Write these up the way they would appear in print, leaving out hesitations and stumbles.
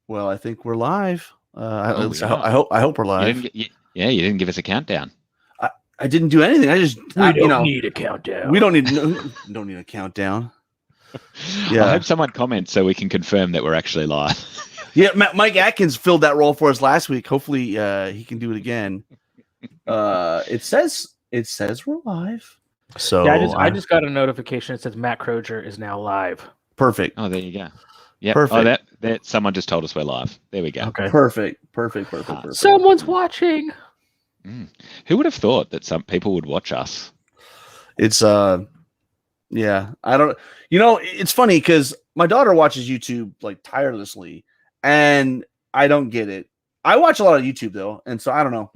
Well, I think we're live. Oh, we are. I hope we're You live. didn't get, you didn't give us a countdown. I didn't do anything. I just need a countdown. we don't need a countdown. Yeah. I hope someone comments so we can confirm that we're actually live. Yeah, Mike Atkins filled that role for us last week. Hopefully, he can do it again. It says we're live. So yeah, I just got a notification. It says Matt Crozier is now live. Perfect. Oh, there you go. Yeah. Perfect. Oh, that someone just told us we're live. There we go. Okay. Perfect. Someone's watching. Who would have thought that some people would watch us? It's yeah. I don't. It's funny because my daughter watches YouTube like tirelessly, and I don't get it. I watch a lot of YouTube though, and so I don't know.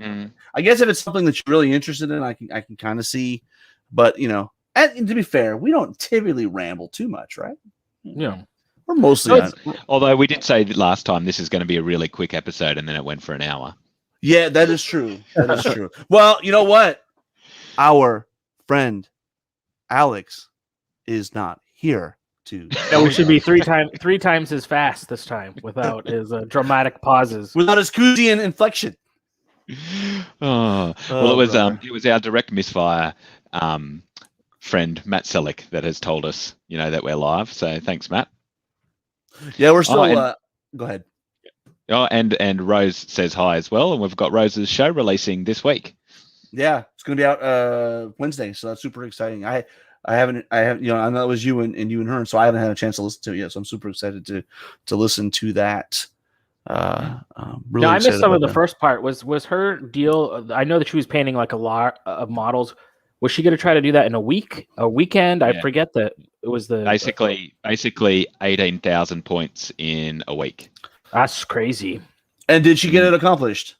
I guess if it's something that you're really interested in, I can kind of see. But and to be fair, we don't typically ramble too much, right? Yeah. We're mostly. Although we did say that last time this is going to be a really quick episode, and then it went for an hour. Yeah, that is true. That is true. Well, you know what? Our friend Alex is not here to. No, we should be three times as fast this time without his dramatic pauses. Without his Kuzian inflection. Well, it was our direct misfire friend Matt Selleck that has told us, that we're live. So thanks, Matt. Yeah, we're still. Go ahead. Oh, and Rose says hi as well, and we've got Rose's show releasing this week. Yeah, it's going to be out Wednesday, so that's super exciting. I haven't, I know it was you and you and her, so I haven't had a chance to listen to it yet. So I'm super excited to listen to that. Really I missed some of the first part. Was her deal? I know that she was painting like a lot of models. Was she going to try to do that in a weekend? Yeah. I forget that it was basically 18,000 points in a week. That's crazy. And did she get it accomplished?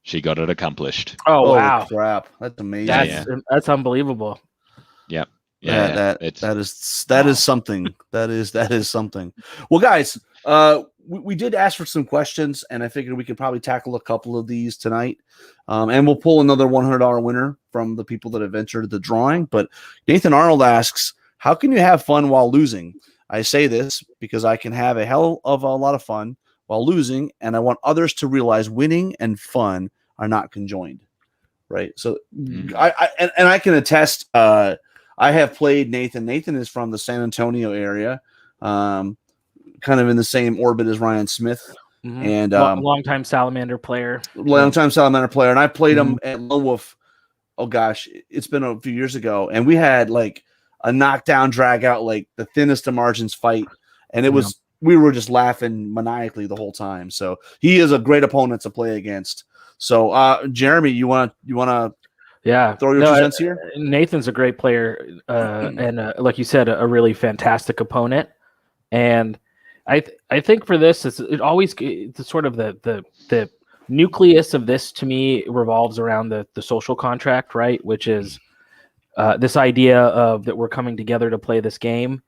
She got it accomplished. Oh wow! Crap, that's amazing. That's unbelievable. Yep. Yeah, that is something. That is something. Well, guys, we did ask for some questions, and I figured we could probably tackle a couple of these tonight. And we'll pull another $100 winner from the people that have entered the drawing. But Nathan Arnold asks, how can you have fun while losing? I say this because I can have a hell of a lot of fun while losing, and I want others to realize winning and fun are not conjoined. Right. So I can attest, I have played Nathan. Nathan is from the San Antonio area, kind of in the same orbit as Ryan Smith. Mm-hmm. And longtime Salamander player. And I played him at Lone Wolf. Oh gosh, it's been a few years ago, and we had like a knockdown, drag out, like the thinnest of margins fight, and it was we were just laughing maniacally the whole time. So he is a great opponent to play against. So Jeremy, you want to throw your 2 cents here? Nathan's a great player, and like you said, a really fantastic opponent, and I think for this, it's sort of the nucleus of this to me revolves around the social contract, right? Which is this idea of that we're coming together to play this game.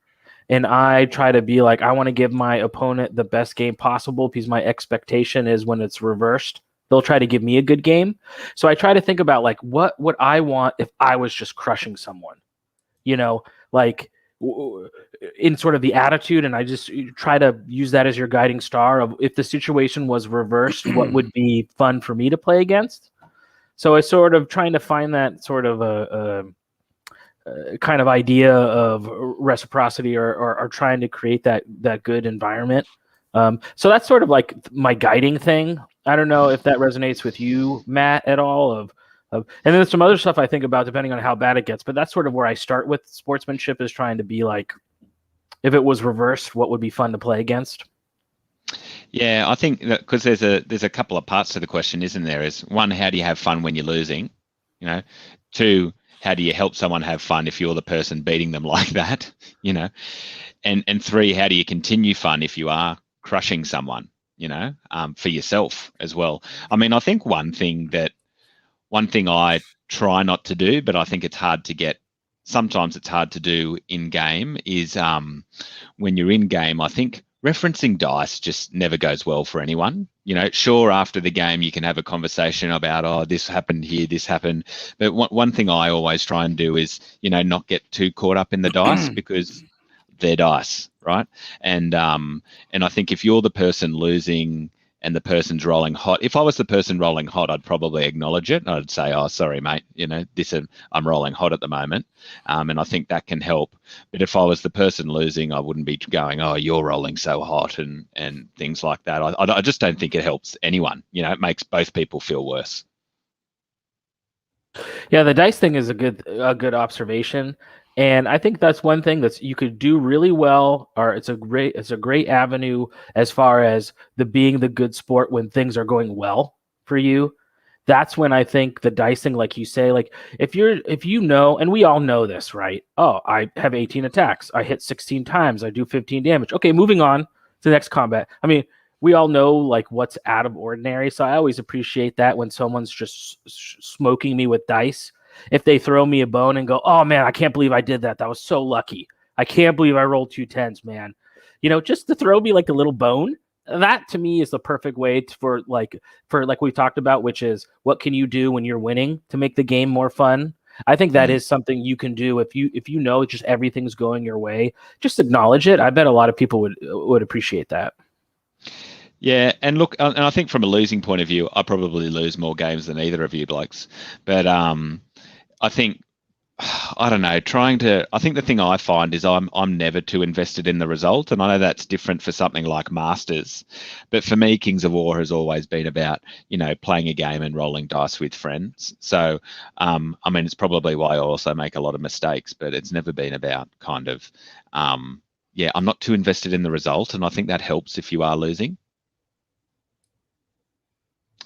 And I try to be like, I want to give my opponent the best game possible because my expectation is when it's reversed, they'll try to give me a good game. So I try to think about like, what would I want if I was just crushing someone, like in sort of the attitude. And I just try to use that as your guiding star of if the situation was reversed, what would be fun for me to play against. So I sort of trying to find that sort of a kind of idea of reciprocity or trying to create that good environment. So that's sort of like my guiding thing. I don't know if that resonates with you, Matt, at all. And then there's some other stuff I think about depending on how bad it gets. But that's sort of where I start with sportsmanship, is trying to be like, if it was reversed, what would be fun to play against? Yeah, I think that because there's a couple of parts to the question, isn't there? Is one, how do you have fun when you're losing? Two, how do you help someone have fun if you're the person beating them like that? And three, how do you continue fun if you are crushing someone? For yourself as well. I mean, I think one thing I try not to do, but I think it's hard to get. Sometimes it's hard to do in game is when you're in game, I think referencing dice just never goes well for anyone. Sure, after the game, you can have a conversation about, oh, this happened here, this happened. But one thing I always try and do is, not get too caught up in the dice because they're dice. right? And I think if you're the person losing and the person's rolling hot, if I was the person rolling hot, I'd probably acknowledge it. I'd say, oh, sorry, mate, I'm rolling hot at the moment. And I think that can help. But if I was the person losing, I wouldn't be going, oh, you're rolling so hot and things like that. I just don't think it helps anyone. It makes both people feel worse. Yeah, the dice thing is a good observation, and I think that's one thing that you could do really well, or it's a great avenue as far as being the good sport when things are going well for you. That's when I think the dicing, like you say, like if you know, and we all know this, right? Oh, I have 18 attacks. I hit 16 times. I do 15 damage. Okay, moving on to the next combat. I mean, we all know like what's out of ordinary. So I always appreciate that when someone's just smoking me with dice. If they throw me a bone and go, oh man, I can't believe I did that. That was so lucky. I can't believe I rolled 2 10s, man. Just to throw me like a little bone. That to me is the perfect way for like we talked about, which is what can you do when you're winning to make the game more fun. I think that is something you can do if you know just everything's going your way. Just acknowledge it. I bet a lot of people would appreciate that. Yeah, and look, and I think from a losing point of view, I probably lose more games than either of you blokes. But I think, I don't know, I think the thing I find is I'm never too invested in the result. And I know that's different for something like Masters. But for me, Kings of War has always been about, playing a game and rolling dice with friends. So, I mean, it's probably why I also make a lot of mistakes, but it's never been about kind of, I'm not too invested in the result. And I think that helps if you are losing.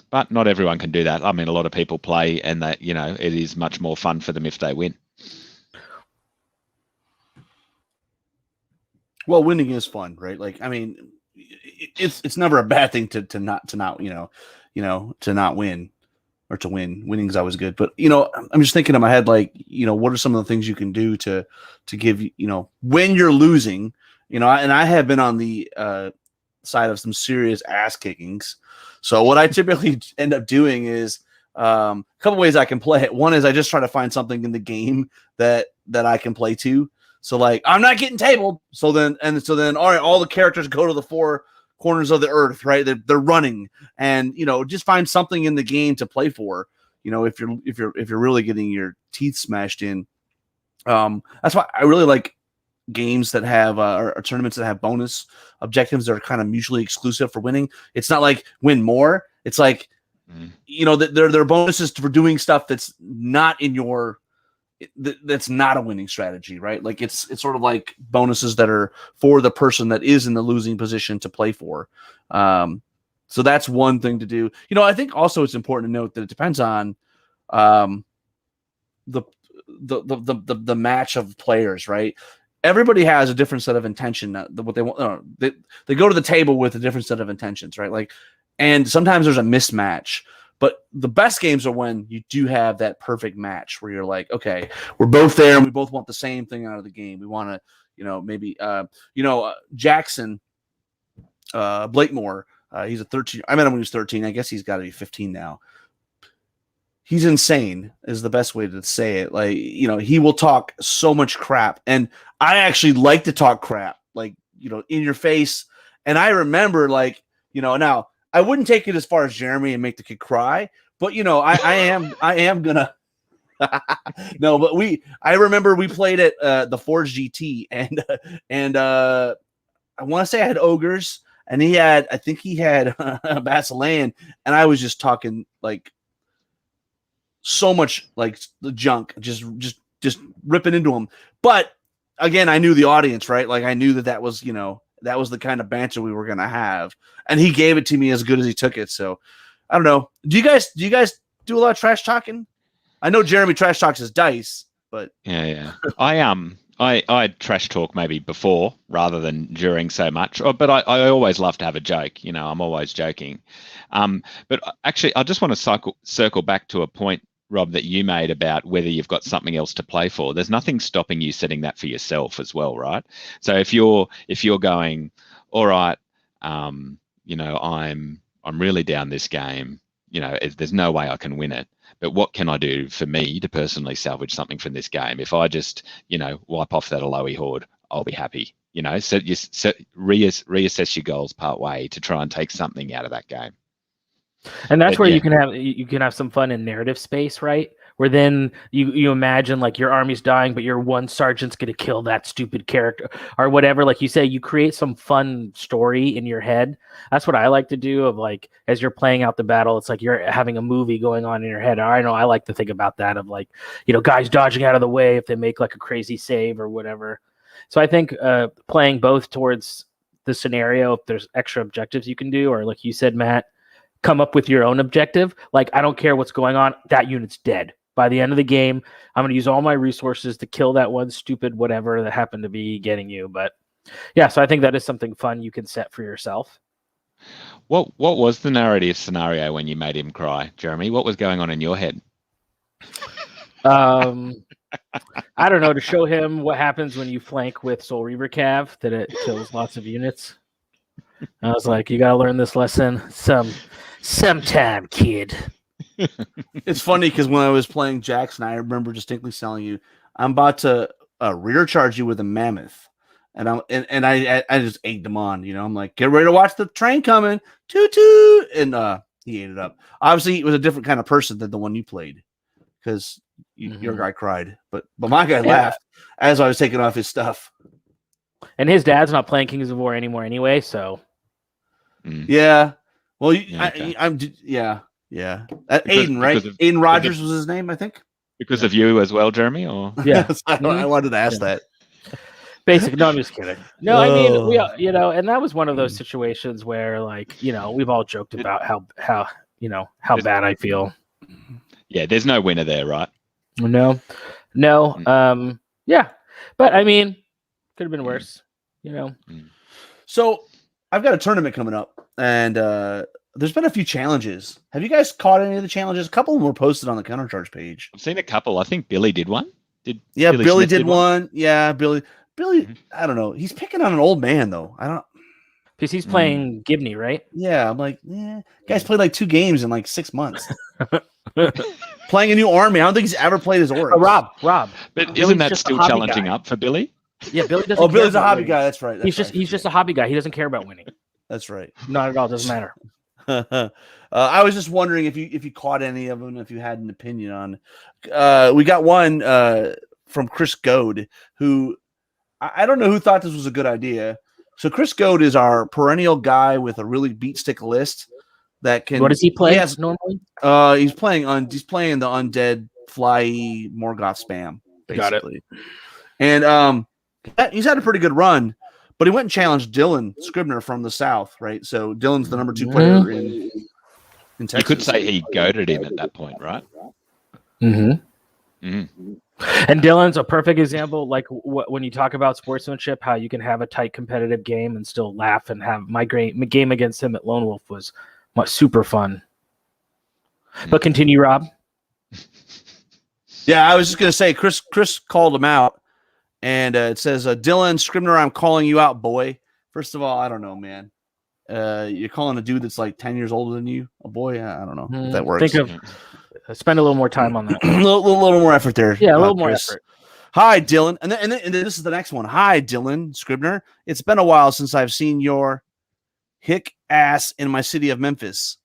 But not everyone can do that. I mean, a lot of people play and that, it is much more fun for them if they win. Well, winning is fun, right? Like, I mean, it's never a bad thing to not win or to win. Winning is always good. But, I'm just thinking in my head, like, what are some of the things you can do to give, when you're losing, and I have been on the side of some serious ass kickings. So what I typically end up doing is a couple ways I can play it. One is I just try to find something in the game that I can play to. So like I'm not getting tabled. So then all right, all the characters go to the 4 corners of the earth, right? They're running, and just find something in the game to play for. If you're really getting your teeth smashed in. That's why I really like games that have or tournaments that have bonus objectives that are kind of mutually exclusive for winning. It's not like win more. It's like there are bonuses for doing stuff that's not in your that's not a winning strategy, right? Like it's sort of like bonuses that are for the person that is in the losing position to play for. So that's one thing to do. I think also it's important to note that it depends on the match of players, right? Everybody has a different set of intention. What they want, they go to the table with a different set of intentions, right? Like, and sometimes there's a mismatch. But the best games are when you do have that perfect match where you're like, okay, we're both there and we both want the same thing out of the game. We want to, maybe, Jackson, Blakemore, he's a 13. I met him when he was 13. I guess he's got to be 15 now. He's insane is the best way to say it. Like, he will talk so much crap. And I actually like to talk crap, like, in your face. And I remember now I wouldn't take it as far as Jeremy and make the kid cry, but I am gonna no, but I remember we played at the Forge GT and I want to say I had ogres and I think he had Basilean, and I was just talking like so much like the junk, just ripping into him. But again, I knew the audience, right? Like I knew that was, that was the kind of banter we were going to have. And he gave it to me as good as he took it. So I don't know. Do you guys do a lot of trash talking? I know Jeremy trash talks his dice, but yeah. I trash talk maybe before rather than during so much. But I always love to have a joke. I'm always joking. But actually, I just want to circle back to a point, Rob, that you made about whether you've got something else to play for. There's nothing stopping you setting that for yourself as well, right? So if you're going, all right, I'm really down this game. There's no way I can win it. But what can I do for me to personally salvage something from this game? If I just, wipe off that Aloe horde, I'll be happy. So you reassess your goals part way to try and take something out of that game. And that's But, where yeah. you can have some fun in narrative space, right? Where then you imagine like your army's dying, but your one sergeant's gonna kill that stupid character or whatever. Like you say, you create some fun story in your head. That's what I like to do. Of like as you're playing out the battle, it's like you're having a movie going on in your head. I know I like to think about that. Of like guys dodging out of the way if they make like a crazy save or whatever. So I think playing both towards the scenario, if there's extra objectives you can do, or like you said, Matt, come up with your own objective. Like, I don't care what's going on. That unit's dead. By the end of the game, I'm going to use all my resources to kill that one stupid whatever that happened to be getting you. But yeah, so I think that is something fun you can set for yourself. What was the narrative scenario when you made him cry, Jeremy? What was going on in your head? I don't know, to show him what happens when you flank with Soul Reaver Cav, that it kills lots of units. I was like, you got to learn this lesson sometime, kid. It's funny because when I was playing Jackson, I remember distinctly telling you, "I'm about to rear charge you with a mammoth," and I just egged him on. I'm like, "Get ready to watch the train coming, toot toot," and he ate it up. Obviously, it was a different kind of person than the one you played, because your guy cried, but my guy laughed as I was taking off his stuff. And his dad's not playing Kings of War anymore anyway, so yeah. Well, okay. Yeah. Aiden, right? Aiden Rogers was his name, I think. Because of you as well, Jeremy? Or yeah, I wanted to ask that. Basic. No, I'm just kidding. No, I mean, we, and that was one of those situations where, like, we've all joked about how bad I feel. Yeah, there's no winner there, right? No. Yeah, but I mean, could have been worse. So I've got a tournament coming up, and there's been a few challenges. Have you guys caught any of the challenges? A couple of them were posted on the Countercharge page. I've seen a couple. I think Billy did one. Billy did one. Yeah, Billy. I don't know. He's picking on an old man though. I don't. Because he's playing Gibney, right? Yeah, I'm like, guys played like 2 games in like 6 months. Playing a new army. I don't think he's ever played as Oryx. Rob. But isn't that still challenging up for Billy? Yeah, Billy doesn't. Billy's a hobby guy. That's right. He's just a hobby guy. He doesn't care about winning. That's right. Not at all. Doesn't matter. I was just wondering if you caught any of them, if you had an opinion on. We got one from Chris Goad, who I don't know who thought this was a good idea. So Chris Goad is our perennial guy with a really beat stick list that can. What does he play normally? He's playing the undead fly Morgoth spam basically. Got it. And he's had a pretty good run, but he went and challenged Dylan Scribner from the South, right? So Dylan's the number 2 player in Texas. You could say he goaded him at that point, right? And Dylan's a perfect example, like when you talk about sportsmanship, how you can have a tight competitive game and still laugh. And have my game against him at Lone Wolf was super fun. But continue, Rob. Yeah, I was just gonna say, Chris called him out, and it says, "Dylan Scribner, I'm calling you out, boy." First of all, I don't know, man. You're calling a dude that's like 10 years older than you a boy? I don't know if that works. Spend a little more time on that. a little more effort there. Yeah, a little more effort. Hi, Dylan. And then this is the next one. Hi, Dylan Scribner. It's been a while since I've seen your hick ass in my city of Memphis.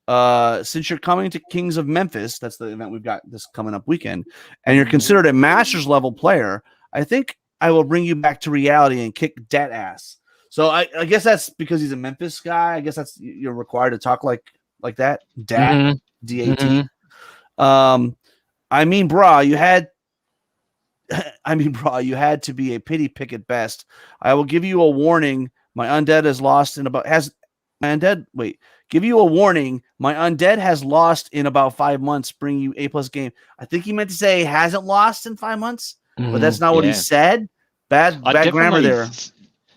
Since you're coming to Kings of Memphis, that's the event we've got this coming up weekend, and you're considered a Masters level player, I think I will bring you back to reality and kick that ass. So I guess that's because he's a Memphis guy. I guess that's you're required to talk like that. Dat, D-A-T. I mean, brah, you had to be a pity pick at best. I will give you a warning. My undead has lost in about give you a warning. My undead has lost in about 5 months. Bring you A+ game. I think he meant to say hasn't lost in 5 months, but that's not what he said. Bad grammar there.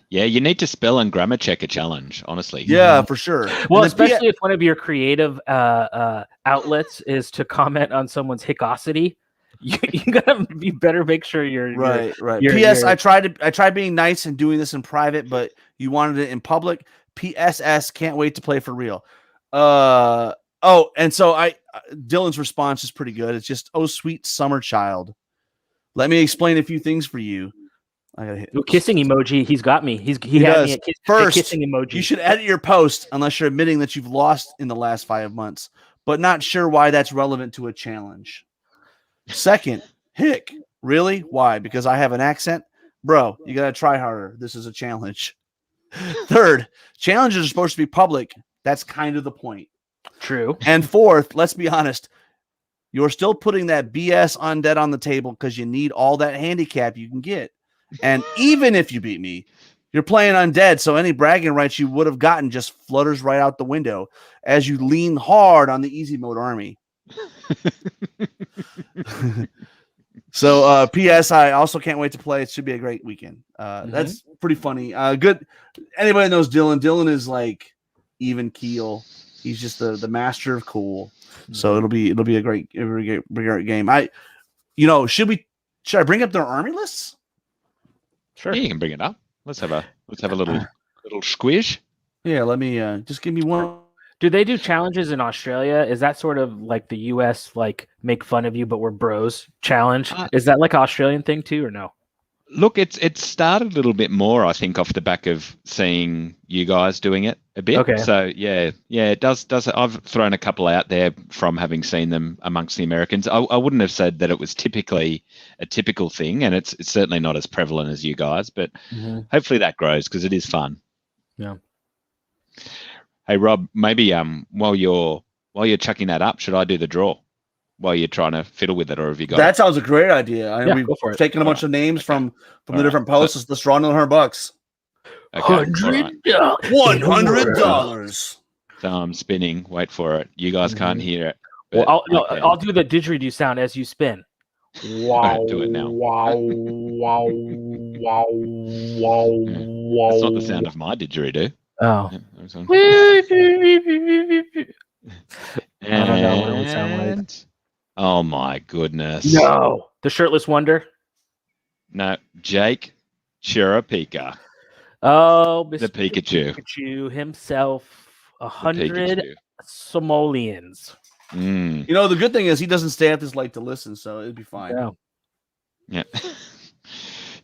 Yeah, you need to spell and grammar check a challenge, honestly. Yeah, for sure. Well, especially if one of your creative outlets is to comment on someone's hickosity. You better make sure you're right. P.S. I tried being nice and doing this in private, but you wanted it in public. P.S.S. Can't wait to play for real. And so Dylan's response is pretty good. It's just, "Oh, sweet summer child. Let me explain a few things for you. I gotta hit. Ooh, kissing emoji. He's got me. He had does. me at First, kissing emoji. You should edit your post unless you're admitting that you've lost in the last 5 months, but not sure why that's relevant to a challenge. Second, hick. Really? Why? Because I have an accent? Bro, you gotta try harder. This is a challenge. Third, challenges are supposed to be public. That's kind of the point. True. And fourth, let's be honest, you're still putting that BS undead on the table because you need all that handicap you can get. And even if you beat me, you're playing undead, so any bragging rights you would have gotten just flutters right out the window as you lean hard on the easy mode army. So, P.S. I also can't wait to play. It should be a great weekend. That's pretty funny. Good. Anybody knows Dylan? Dylan is like even keel. He's just the master of cool. So it'll be a great game. Should I bring up their army lists? Sure. Yeah, you can bring it up. Let's have a little squish. Yeah, let me just give me one. Do they do challenges in Australia? Is that sort of like the US, like make fun of you, but we're bros challenge? Is that like an Australian thing too, or no? Look, it's started a little bit more, I think, off the back of seeing you guys doing it a bit. Okay. So yeah, it does. I've thrown a couple out there from having seen them amongst the Americans. I wouldn't have said that it was typically a typical thing, and it's certainly not as prevalent as you guys. But hopefully that grows because it is fun. Yeah. Hey Rob, maybe while you're chucking that up, should I do the draw while you're trying to fiddle with it, or have you got That sounds a great idea. We've taken a bunch of names from the different posts. Let's draw another $100. Okay. $100. So I'm spinning. Wait for it. You guys can't hear it. Well, I'll do the didgeridoo sound as you spin. Wow! Right, do it now. Wow! Wow! Wow! Wow! Wow! That's not the sound of my didgeridoo. Oh. Yeah, I don't know what it would sound like. Oh my goodness! No, the shirtless wonder. No, Jake Chirapika. Oh, the Pikachu. Pikachu himself. 100 simoleons. Mm. You know, the good thing is he doesn't stay at this late to listen, so it'd be fine. Yeah.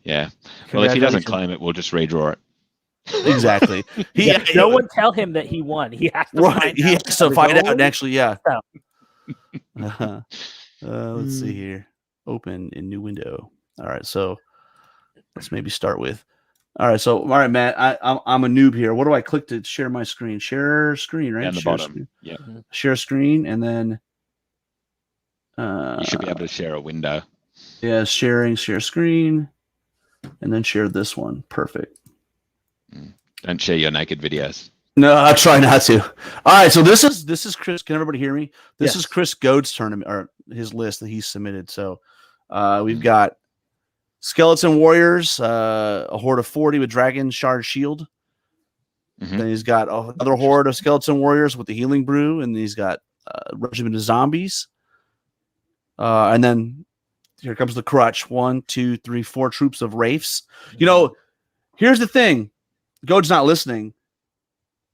Yeah. Well, if he doesn't claim it, we'll just redraw it. Exactly. No one tell him that he won. He has to find out. He has to find out and actually, yeah. Let's see here. Open in new window. All right, so let's maybe start with. All right, Matt. I'm a noob here. What do I click to share my screen? Share screen, right? Down the share bottom. Screen. Yeah. Share screen, and then you should be able to share a window. Yeah, share screen, and then share this one. Perfect. Don't share your naked videos. No, I try not to. All right, so this is Chris. Can everybody hear me? This is Chris Goad's tournament or his list that he submitted. So we've got Skeleton Warriors, a horde of 40 with Dragon Shard Shield. Then he's got another horde of Skeleton Warriors with the Healing Brew, and he's got a regiment of zombies. And then here comes the crutch. 1, 2, 3, 4 troops of Wraiths. You know, here's the thing. Goad's not listening.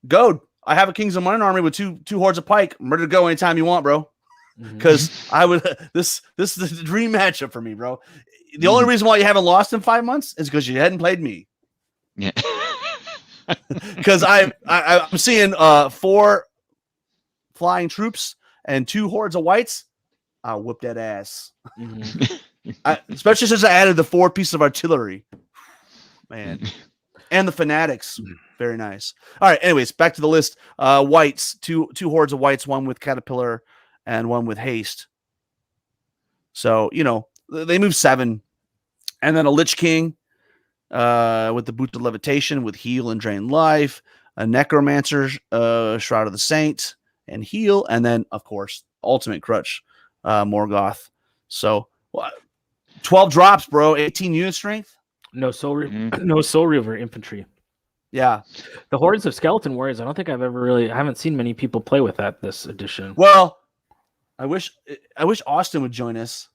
Goad, I have a Kings of Mine army with two hordes of Pike. I'm ready to go anytime you want, bro. Because I would this is the dream matchup for me, bro. The only reason why you haven't lost in 5 months is because you hadn't played me. Yeah. Because I'm seeing 4 flying troops and 2 hordes of whites. I'll whip that ass. Especially since I added the 4 pieces of artillery. Man. And the fanatics. Very nice. All right. Anyways, back to the list. Whites, two hordes of whites, one with Caterpillar and one with Haste. So, you know, they move 7. And then a Lich King with the Boots of Levitation with Heal and Drain Life. A Necromancer, Shroud of the Saint and Heal. And then, of course, Ultimate Crutch, Morgoth. So, 12 drops, bro. 18 unit strength. No Soul Reaver infantry. Yeah. The hordes of Skeleton Warriors, I don't think I haven't seen many people play with that this edition. Well, I wish Austin would join us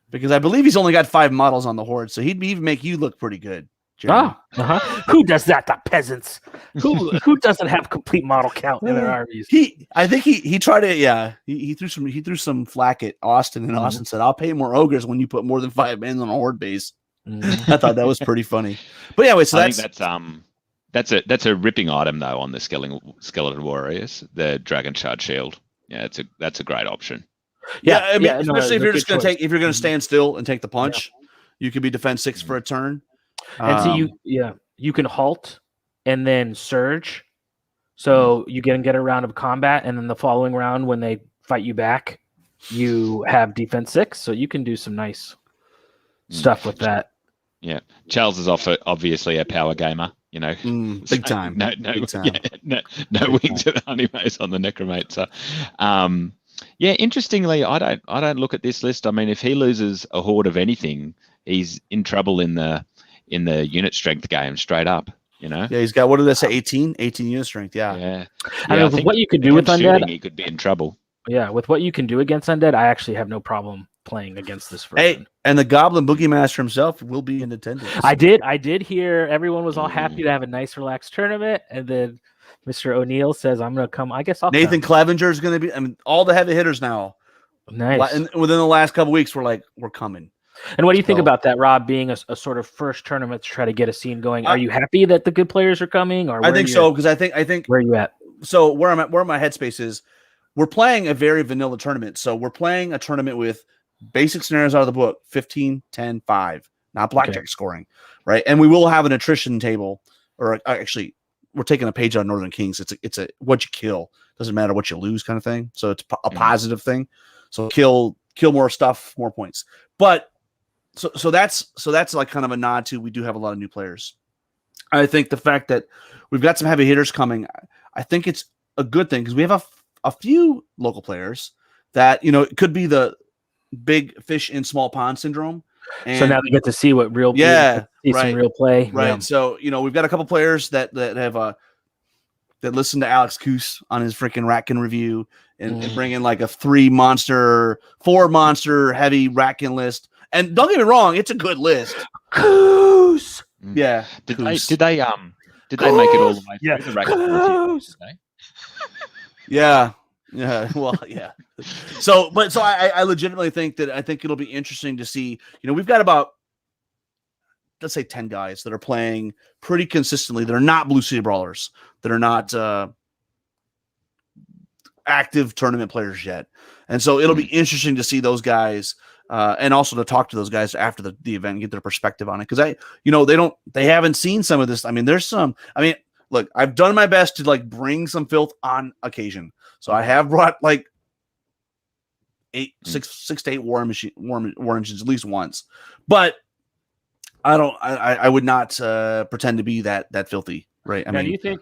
because I believe he's only got 5 models on the horde, so he'd even make you look pretty good. Who does that? The peasants. Who doesn't have complete model count in their armies? I think he tried to. Yeah, he threw some flack at Austin, and Austin said, "I'll pay more ogres when you put more than 5 men on a horde base." I thought that was pretty funny. But yeah, wait, so I think that's a ripping item though on the skeleton warriors, the Dragon Shard Shield. Yeah, that's a great option. Yeah, I mean, no, especially if you're just going to choice. if you're going to stand still and take the punch, you could be defense 6 for a turn. And so you can halt and then surge. So you get a round of combat, and then the following round when they fight you back, you have defense 6. So you can do some nice stuff with that. Yeah, Charles is obviously a power gamer. You know, big time. No big time. Yeah, no wings of the Honeymaze on the Necromancer. Yeah, interestingly, I don't look at this list. I mean, if he loses a horde of anything, he's in trouble in the unit strength game straight up. You know. Yeah, he's got, what did I say, 18 unit strength. Yeah. Yeah. I mean, with what you can do with undead, he could be in trouble. Yeah, with what you can do against undead, I actually have no problem playing against this version. Hey, and the Goblin Boogie Master himself will be in attendance. I did hear everyone was all happy to have a nice, relaxed tournament, and then Mr. O'Neill says, "I'm going to come. I guess I'll." Nathan come. Clevenger is going to be. I mean, all the heavy hitters now. Nice. And within the last couple of weeks, we're coming. And what do you think about that, Rob? Being a sort of first tournament to try to get a scene going. Are you happy that the good players are coming? Or I think so, because I think where are you at? So where my headspace is, we're playing a very vanilla tournament. So we're playing a tournament with basic scenarios out of the book, 15, 10, 5, not blackjack scoring, right? And we will have an attrition table, or actually, we're taking a page on Northern Kings. It's a what you kill, doesn't matter what you lose kind of thing. So it's a positive thing. So kill more stuff, more points. But so that's like kind of a nod to, we do have a lot of new players. I think the fact that we've got some heavy hitters coming, I think it's a good thing, because we have a few local players that, it could be the big fish in small pond syndrome. And so now they get to see what real right. some real play. Right. Yeah. So, we've got a couple players that have that listen to Alex Coos on his freaking Ratkin review and bring in like a 4 monster heavy Ratkin list. And don't get me wrong, it's a good list. Coos. Yeah. Did they make it all the way through the Ratkin review today? Yeah. Yeah. Well, yeah. So I legitimately think that, I think it'll be interesting to see, we've got about, let's say 10 guys that are playing pretty consistently. They're not Blue City Brawlers. That are not active tournament players yet. And so it'll be interesting to see those guys, and also to talk to those guys after the event and get their perspective on it. Cause they haven't seen some of this. I mean, look, I've done my best to like bring some filth on occasion. So I have brought like 6 to 8 war engines at least once, but I would not pretend to be that filthy. Right. I mean, do you think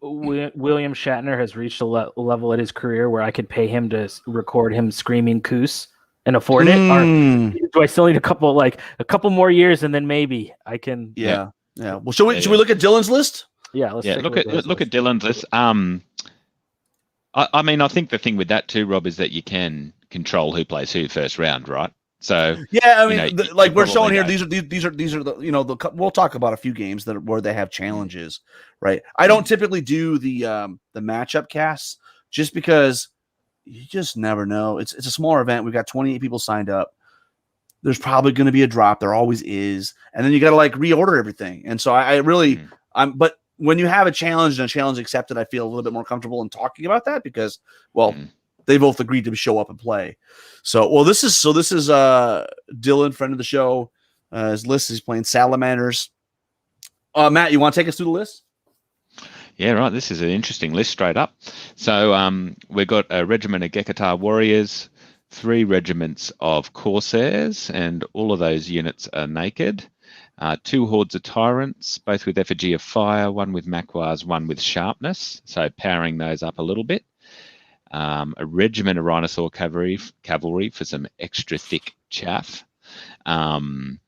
William Shatner has reached a level at his career where I could pay him to record him screaming "Coos" and afford it? Or do I still need a couple more years, and then maybe I can? Yeah. Well, should we look at Dylan's list? Yeah. Let's look at Dylan's list. I mean, I think the thing with that too, Rob, is that you can control who plays who first round, right? So yeah, I mean, like we're showing here, these are the we'll talk about a few games where they have challenges, right? I don't typically do the matchup casts, just because you just never know. It's a smaller event. We've got 28 people signed up. There's probably going to be a drop. There always is, and then you got to like reorder everything. And so but when you have a challenge and a challenge accepted, I feel a little bit more comfortable in talking about that, because they both agreed to show up and play. So this is Dylan, friend of the show. His list is playing Salamanders. Matt, you want to take us through the list? Yeah, right. This is an interesting list straight up. So we've got a regiment of Gekatar warriors, 3 regiments of Corsairs, and all of those units are naked. 2 hordes of tyrants, both with effigy of fire, 1 with maquas, 1 with sharpness. So powering those up a little bit. A regiment of Rhinosaur cavalry for some extra thick chaff. 3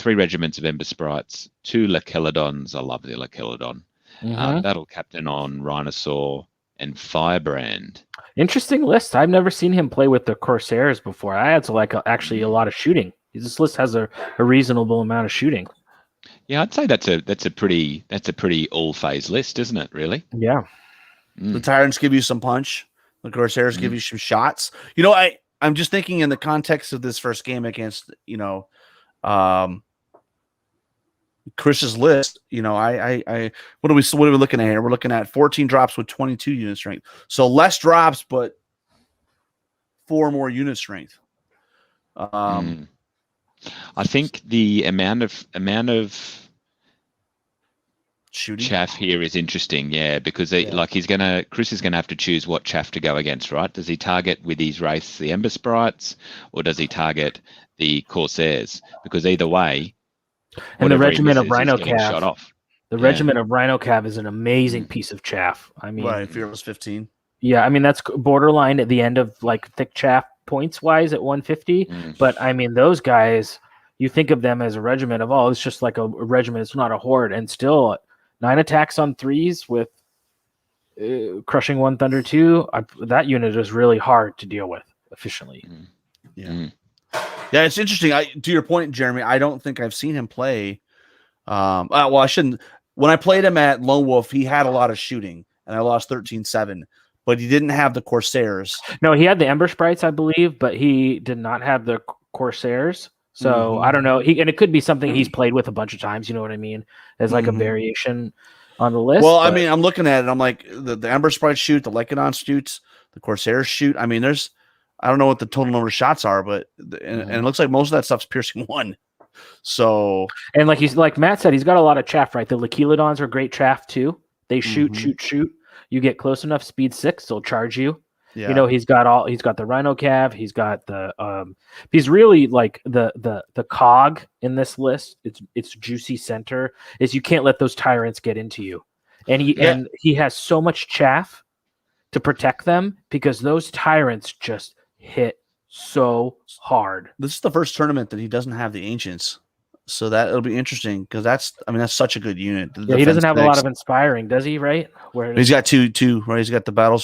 regiments of Ember Sprites, 2 Lacheladons. I love the Lacheladon. Battle captain on Rhinosaur and Firebrand. Interesting list. I've never seen him play with the Corsairs before. I had to like actually a lot of shooting. This list has a reasonable amount of shooting. Yeah, I'd say that's a pretty all phase list, isn't it? Really? Yeah. The Tyrants give you some punch. The Corsairs give you some shots. I'm just thinking in the context of this first game against Chris's list, I what are we looking at here? We're looking at 14 drops with 22 unit strength. So less drops, but 4 more unit strength. I think the amount of shooting chaff here is interesting, because Chris is gonna have to choose what chaff to go against, right? Does he target with his wraiths the Ember Sprites, or does he target the Corsairs? Because either way, and the regiment of Rhino shot off. The regiment of Rhino Cav is an amazing piece of chaff. I mean, right, Fearless 15. Yeah, I mean that's borderline at the end of like thick chaff points wise at 150. But I mean those guys, you think of them as a regiment of it's just like a regiment. It's not a horde, and still 9 attacks on 3s with crushing 1 Thunder 2. That unit is really hard to deal with efficiently. Yeah, it's interesting. To your point, Jeremy, I don't think I've seen him play. Well, I shouldn't. When I played him at Lone Wolf, he had a lot of shooting, and I lost 13-7. But he didn't have the Corsairs. No, he had the Ember Sprites, I believe, but he did not have the Corsairs. So I don't know. And it could be something he's played with a bunch of times. You know what I mean? As like a variation on the list. Well, I mean, I'm looking at it. I'm like, the Ember Sprites shoot, the Lycanon shoots, the Corsairs shoot. I mean, I don't know what the total number of shots are, but and it looks like most of that stuff's piercing 1. So, and like Matt said, he's got a lot of chaff, right? The Lacheladons are great chaff too. They shoot. You get close enough, speed 6, they'll charge you. Yeah. He's got the Rhino Cav, he's got the he's really like the cog in this list. It's juicy center is you can't let those tyrants get into you. And he has so much chaff to protect them because those tyrants just hit so hard. This is the first tournament that he doesn't have the ancients. So it'll be interesting because that's such a good unit. Yeah, he doesn't have a lot of inspiring, does he? Right? He's got two, right? He's got the battle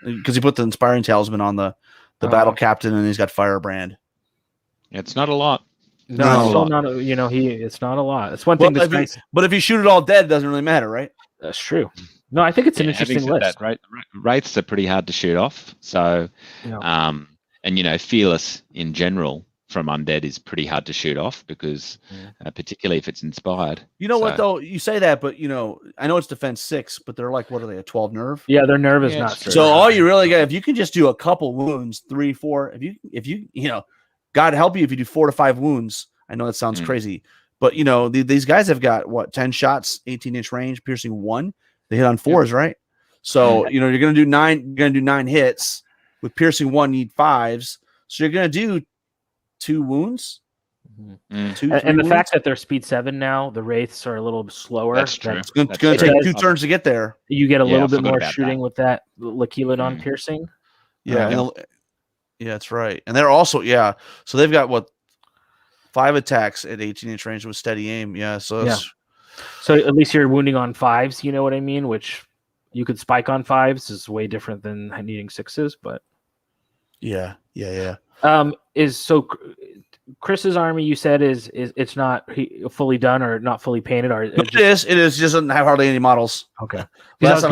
because he put the inspiring talisman on the battle captain, and he's got Firebrand. It's not a lot. No, it's not. It's not a lot. It's one thing. But if you shoot it all dead, it doesn't really matter, right? That's true. No, I think it's an interesting list. Right? Wraiths are pretty hard to shoot off. So, and Fearless in general from Undead is pretty hard to shoot off because particularly if it's inspired. What though? You say that, but I know it's defense 6, but they're like, what are they, a 12 nerve? Yeah, their nerve is not. So all you really got, if you can just do a couple wounds, 3, 4, if you God help you if you do 4 to 5 wounds. I know that sounds crazy, but these guys have got what, 10 shots, 18-inch range, piercing 1. They hit on 4s, right? So you're gonna do 9. You're gonna do 9 hits with piercing 1. You need 5s, so you're gonna do 2 wounds. And the fact that they're speed 7 now, the wraiths are a little slower. That's true. It's going to take 2 turns to get there. You get a little bit more shooting with that Lacheladon piercing. Yeah, that's right. And they're also so they've got 5 attacks at 18-inch range with steady aim. Yeah, so at least you're wounding on 5s. You know what I mean? Which you could spike on 5s is way different than needing 6s, but yeah. Chris's army, you said is it's not fully done or not fully painted, or it is just doesn't have hardly any models. Okay. Dylan's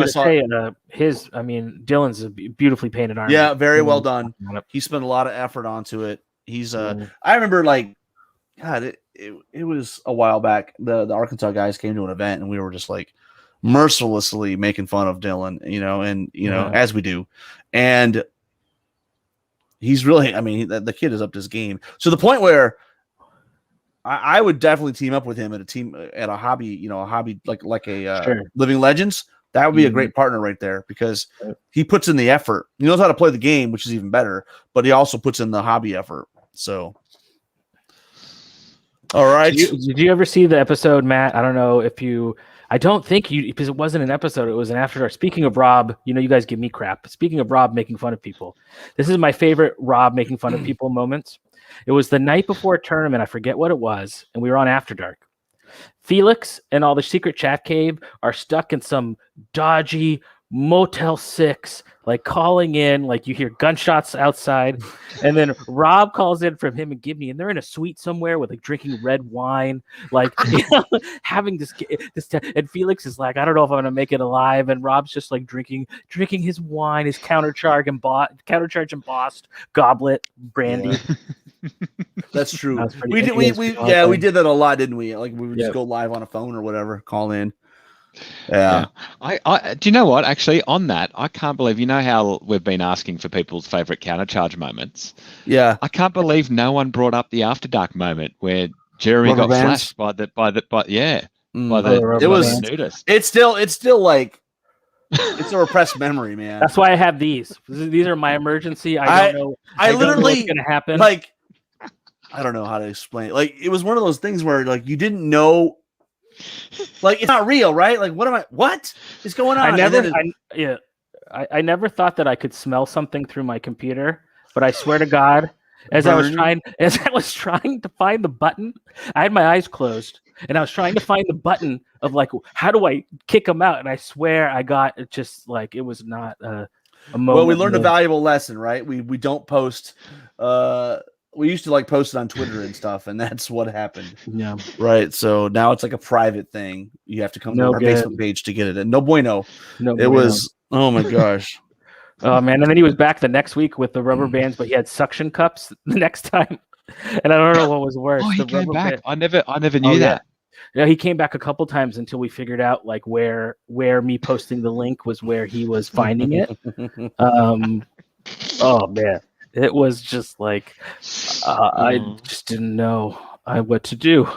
a beautifully painted army. Yeah, very well done. He spent a lot of effort onto it. He's I remember it was a while back. The Arkansas guys came to an event and we were just like mercilessly making fun of Dylan, as we do, and he's really, the kid is up to his game. So the point where I would definitely team up with him at a hobby, like a Living Legends. That would be a great partner right there because he puts in the effort. He knows how to play the game, which is even better, but he also puts in the hobby effort. So, all right. Did you ever see the episode, Matt? I don't know if you. I don't think because it wasn't an episode. It was an after dark. Speaking of Rob, you guys give me crap. Speaking of Rob making fun of people, this is my favorite Rob making fun of people moments. It was the night before a tournament. I forget what it was, and we were on After Dark. Felix and all the secret chat cave are stuck in some dodgy Motel 6, like calling in, like you hear gunshots outside, and then Rob calls in from him and Gibney, and they're in a suite somewhere with drinking red wine, having this, and Felix is like, I don't know if I'm gonna make it alive, and Rob's just like drinking his wine, his countercharge embossed goblet brandy. That's true. That was pretty We did. interesting. We did that a lot, didn't we? Like we would just Yep. go live on a phone or whatever, call in. Yeah. I do you know what? Actually, on that, I can't believe, you know how we've been asking for people's favorite counter charge moments. Yeah. I can't believe no one brought up the After Dark moment where Jeremy Rubber got bands? flashed by the It was. nudist. It's still like it's a repressed memory, man. That's why I have these. These are my emergency. I don't know. I don't know literally what's gonna happen. Like, I don't know how to explain it. Like, it was one of those things where like you didn't know. Like, it's not real, right? Like, what is going on? I never thought that I could smell something through my computer, but I swear to God, as I was trying to find the button, I had my eyes closed and I was trying to find the button of like, how do I kick them out? And I swear I got it, just like, it was not a moment. Well, we learned a valuable lesson, right? We don't post. We used to like post it on Twitter and stuff, and that's what happened. Yeah. Right. So now it's like a private thing. You have to come to our Facebook page to get it. And no bueno. It was, oh my gosh. Oh man. And then he was back the next week with the rubber bands, but he had suction cups the next time. And I don't know what was worse. Oh, he came back. I never knew that. Yeah, he came back a couple times until we figured out like where me posting the link was where he was finding it. Oh man. It was just like I just didn't know what to do.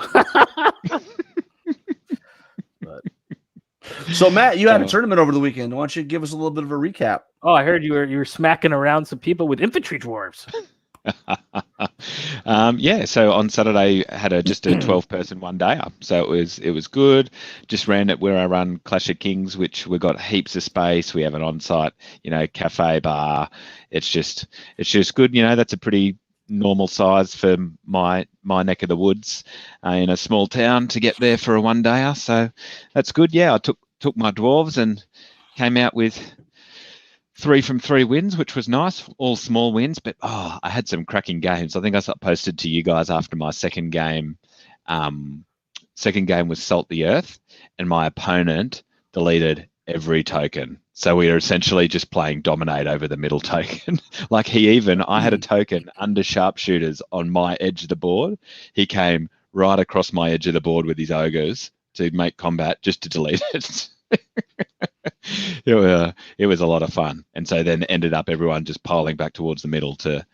So Matt, you had a tournament over the weekend. Why don't you give us a little bit of a recap? Oh, I heard you were smacking around some people with infantry dwarves. Yeah, so on Saturday I had just a 12-person one-day up, so it was good. Just ran it where I run Clash of Kings, which we've got heaps of space. We have an on-site, cafe bar. It's just good. That's a pretty normal size for my neck of the woods in a small town to get there for a one-dayer. So that's good. Yeah, I took my dwarves and came out with 3 from 3 wins, which was nice. All small wins, but I had some cracking games. I think I posted to you guys after my second game. Second game was Salt the Earth, and my opponent deleted every token. So we are essentially just playing dominate over the middle token. Like I had a token under sharpshooters on my edge of the board. He came right across my edge of the board with his ogres to make combat just to delete it. It was a lot of fun, and so then ended up everyone just piling back towards the middle to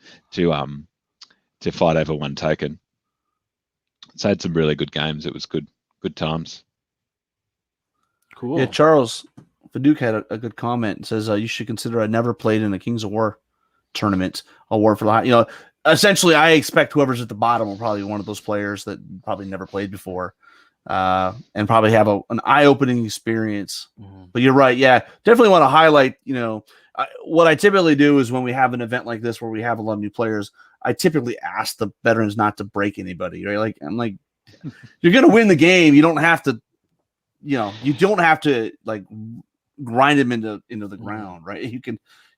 fight over one token. So I had some really good games. It was good times. Cool. Yeah, Charles Fadouk had a good comment. It says you should consider I never played in a Kings of War tournament. A war for the essentially I expect whoever's at the bottom will probably be one of those players that probably never played before. And probably have an eye-opening experience. Mm-hmm. But you're right. Yeah, definitely want to highlight, what I typically do is when we have an event like this where we have a lot of new players, I typically ask the veterans not to break anybody, right? Like, I'm like, you're going to win the game. You don't have to, like grind them into the ground, right?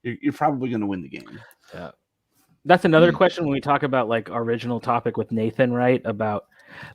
You're probably going to win the game. Yeah. That's another question when we talk about like our original topic with Nathan, right? About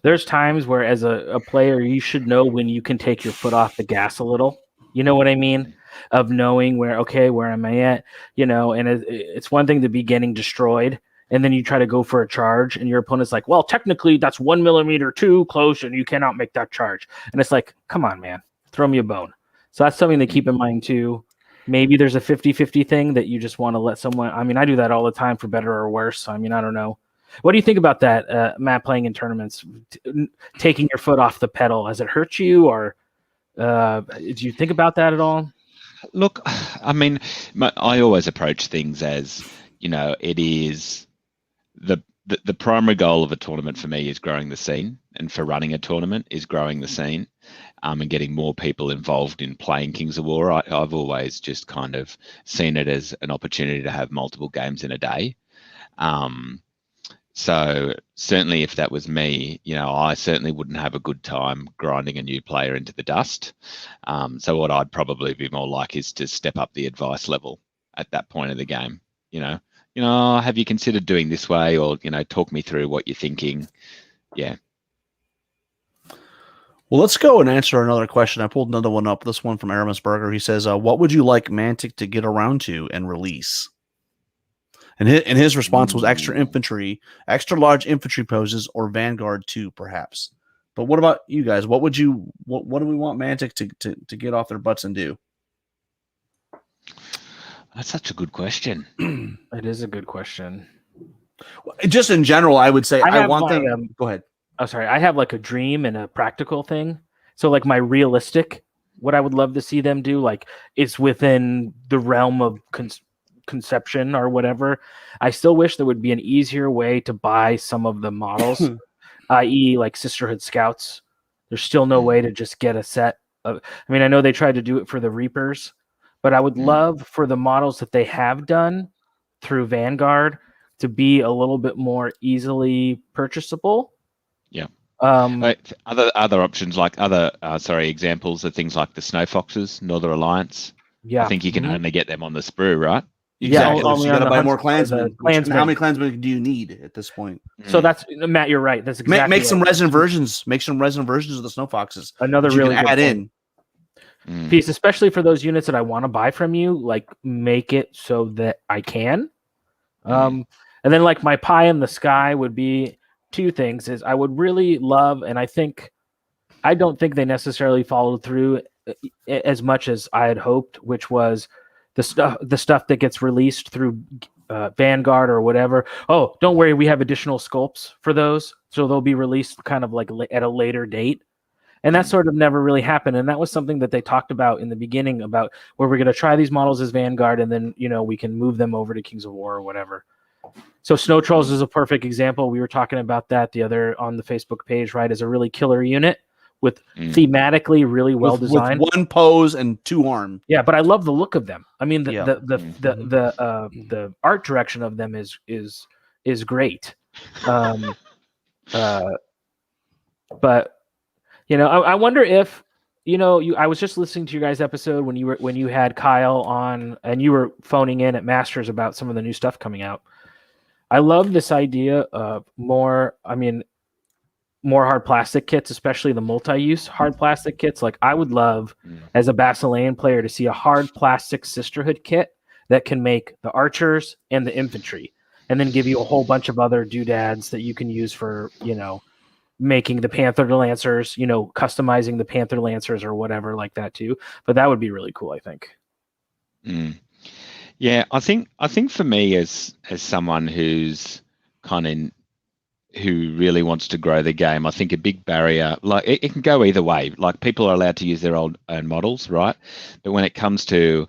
there's times where as a player, you should know when you can take your foot off the gas a little. You know what I mean? Of knowing where am I at? And it's one thing to be getting destroyed, and then you try to go for a charge, and your opponent's like, well, technically that's 1 millimeter too close, and you cannot make that charge. And it's like, come on, man, throw me a bone. So that's something to keep in mind too. Maybe there's a 50-50 thing that you just want to let someone. I mean, I do that all the time for better or worse. I mean, I don't know. What do you think about that, Matt, playing in tournaments, taking your foot off the pedal? Has it hurt you, or do you think about that at all? Look, I mean, I always approach things as, it is the primary goal of a tournament for me is growing the scene, and for running a tournament is growing the scene, and getting more people involved in playing Kings of War. I've always just kind of seen it as an opportunity to have multiple games in a day. So certainly if that was me, I certainly wouldn't have a good time grinding a new player into the dust. So what I'd probably be more like is to step up the advice level at that point of the game. Have you considered doing this way, or, talk me through what you're thinking. Yeah. Well, let's go and answer another question. I pulled another one up. This one from Aramis Burger. He says, what would you like Mantic to get around to and release? And his response was extra infantry, extra large infantry poses, or Vanguard 2, perhaps. But what about you guys? What do we want Mantic to get off their butts and do? That's such a good question. It is a good question. Just in general, I would say I want my, them. Go ahead. Oh, sorry. I have like a dream and a practical thing. So like my realistic, what I would love to see them do, like it's within the realm of conception or whatever. I still wish there would be an easier way to buy some of the models, i.e. like Sisterhood Scouts. There's still no way to just get a set of, I mean, I know they tried to do it for the Reapers, but I would love for the models that they have done through Vanguard to be a little bit more easily purchasable. Yeah. Other options like examples are things like the Snow Foxes, Northern Alliance. Yeah. I think you can only get them on the sprue, right? Exactly. Yeah, so you got to buy more Klansmen. How many Klansmen do you need at this point? So that's Matt. You're right. That's exactly. Make some resin versions. Make some resin versions of the Snow Foxes. Another really good add in piece, especially for those units that I want to buy from you. Like make it so that I can. And then like my pie in the sky would be two things. Is I would really love, and I don't think they necessarily followed through as much as I had hoped, which was the stuff that gets released through Vanguard or whatever. Oh, don't worry, we have additional sculpts for those, so they'll be released kind of like at a later date. And that sort of never really happened. And that was something that they talked about in the beginning about where we're going to try these models as Vanguard, and then we can move them over to Kings of War or whatever. So Snow Trolls is a perfect example. We were talking about that the other on the Facebook page, right? As a really killer unit with thematically really well designed, with one pose and two arm. Yeah, but I love the look of them. I mean, the art direction of them is great. But I wonder if I was just listening to your guys' episode when you had Kyle on and you were phoning in at Masters about some of the new stuff coming out. I love this idea of more hard plastic kits, especially the multi-use hard plastic kits. Like I would love as a Basilean player to see a hard plastic Sisterhood kit that can make the archers and the infantry, and then give you a whole bunch of other doodads that you can use for, making the Panther Lancers, customizing the Panther Lancers or whatever like that too. But that would be really cool, I think. Yeah, I think for me as someone who's who really wants to grow the game, I think a big barrier, like it can go either way. Like people are allowed to use their own models, right? But when it comes to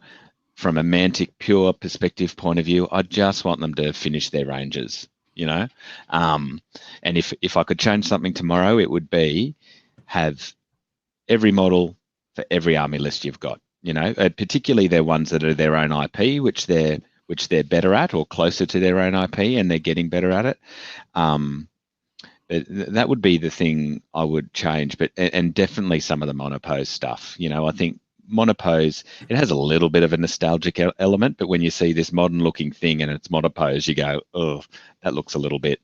from a Mantic pure perspective point of view, I just want them to finish their ranges. And if I could change something tomorrow, it would be have every model for every army list you've got. Particularly they're ones that are their own IP, which they're better at or closer to their own IP, and they're getting better at it. But that would be the thing I would change. But and definitely some of the monopose stuff. I think monopose, it has a little bit of a nostalgic element, but when you see this modern looking thing and it's monopose, you go, oh, that looks a little bit